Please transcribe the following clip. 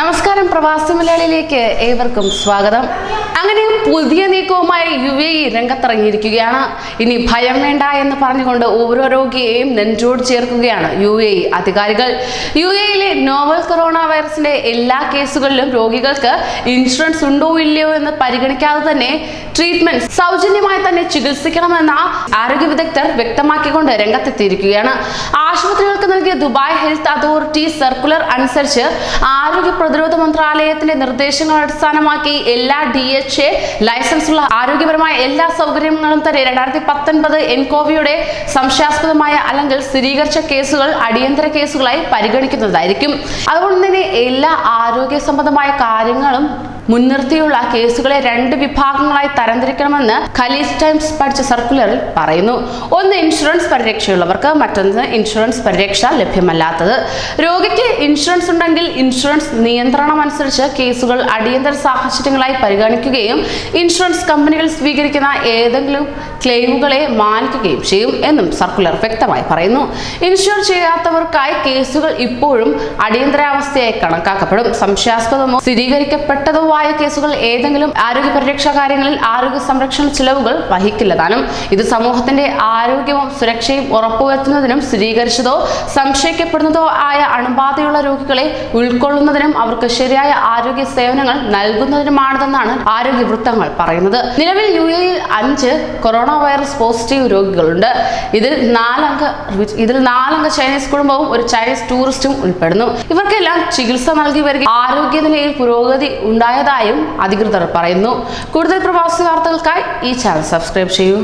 നമസ്കാരം, പ്രവാസി മലയാളിയിലേക്ക് ഏവർക്കും സ്വാഗതം. അങ്ങനെ പുതിയ നീക്കവുമായി UAE രംഗത്തിറങ്ങിയിരിക്കുകയാണ്. ഇനി ഭയം വേണ്ട എന്ന് പറഞ്ഞുകൊണ്ട് ഓരോ രോഗിയെയും നെഞ്ചോട് ചേർക്കുകയാണ് UAE അധികാരികൾ. UAEയിലെ നോവൽ കൊറോണ വൈറസിന്റെ എല്ലാ കേസുകളിലും രോഗികൾക്ക് ഇൻഷുറൻസ് ഉണ്ടോ ഇല്ലയോ എന്ന് പരിഗണിക്കാതെ തന്നെ ട്രീറ്റ്മെന്റ് സൗജന്യമായി തന്നെ ചികിത്സിക്കണമെന്ന ആരോഗ്യ വിദഗ്ധർ വ്യക്തമാക്കിക്കൊണ്ട് രംഗത്തെത്തിയിരിക്കുകയാണ്. ആശുപത്രികൾക്ക് നൽകിയ ദുബായ് ഹെൽത്ത് അതോറിറ്റി സർക്കുലർ അനുസരിച്ച് ആരോഗ്യ പ്രതിരോധ മന്ത്രാലയത്തിന്റെ നിർദ്ദേശങ്ങൾ അടിസ്ഥാനമാക്കി എല്ലാ DHA ലൈസൻസ് ഉള്ള ആരോഗ്യപരമായ എല്ലാ സൗകര്യങ്ങളും തന്നെ 2019 എൻകോവിയുടെ സംശയാസ്പദമായ അല്ലെങ്കിൽ സ്ഥിരീകരിച്ച കേസുകൾ അടിയന്തര കേസുകളായി പരിഗണിക്കുന്നതായിരിക്കും. അതുകൊണ്ട് തന്നെ എല്ലാ ആരോഗ്യ സംബന്ധമായ കാര്യങ്ങളും മുൻനിർത്തിയുള്ള കേസുകളെ 2 വിഭാഗങ്ങളായി തരംതിരിക്കണമെന്ന് ഖലീജ് ടൈംസ് പഠിച്ച സർക്കുലറിൽ പറയുന്നു. ഒന്ന് ഇൻഷുറൻസ് പരിരക്ഷയുള്ളവർക്ക്, മറ്റൊന്ന് ഇൻഷുറൻസ് പരിരക്ഷ ലഭ്യമല്ലാത്തത്. രോഗിക്ക് ഇൻഷുറൻസ് ഉണ്ടെങ്കിൽ ഇൻഷുറൻസ് നിയന്ത്രണം അനുസരിച്ച് കേസുകൾ അടിയന്തര സാഹചര്യങ്ങളായി പരിഗണിക്കുകയും ഇൻഷുറൻസ് കമ്പനികൾ സ്വീകരിക്കുന്ന ഏതെങ്കിലും ക്ലെയിമുകളെ മാനിക്കുകയും ചെയ്യും എന്നും സർക്കുലർ വ്യക്തമായി പറയുന്നു. ഇൻഷുർ ചെയ്യാത്തവർക്കായി കേസുകൾ ഇപ്പോഴും അടിയന്തരാവസ്ഥയായി കണക്കാക്കപ്പെടും. സംശയാസ്പദമോ സ്ഥിരീകരിക്കപ്പെട്ടതോ കേസുകൾ ഏതെങ്കിലും ആരോഗ്യ പരിരക്ഷാ കാര്യങ്ങളിൽ ആരോഗ്യ സംരക്ഷണ ചിലവുകൾ വഹിക്കില്ലതാനും. ഇത് സമൂഹത്തിന്റെ ആരോഗ്യവും സുരക്ഷയും ഉറപ്പുവരുത്തുന്നതിനും സ്ഥിരീകരിച്ചതോ സംശയിക്കപ്പെടുന്നതോ ആയ അണുബാധയുള്ള രോഗികളെ ഉൾക്കൊള്ളുന്നതിനും അവർക്ക് ശരിയായ ആരോഗ്യ സേവനങ്ങൾ നൽകുന്നതിനുമാണിതെന്നാണ് ആരോഗ്യ വൃത്തങ്ങൾ പറയുന്നത്. നിലവിൽ UAEയിൽ 5 കൊറോണ വൈറസ് പോസിറ്റീവ് രോഗികളുണ്ട്. ഇതിൽ 4 അംഗ ചൈനീസ് കുടുംബവും ഒരു ചൈനീസ് ടൂറിസ്റ്റും ഉൾപ്പെടുന്നു. ഇവർക്കെല്ലാം ചികിത്സ നൽകി വരിക ആരോഗ്യനിലയിൽ പുരോഗതി ഉണ്ടായതായും അധികൃതർ പറയുന്നു. കൂടുതൽ പ്രവാസി വാർത്തകൾക്കായി ഈ ചാനൽ സബ്സ്ക്രൈബ് ചെയ്യൂ.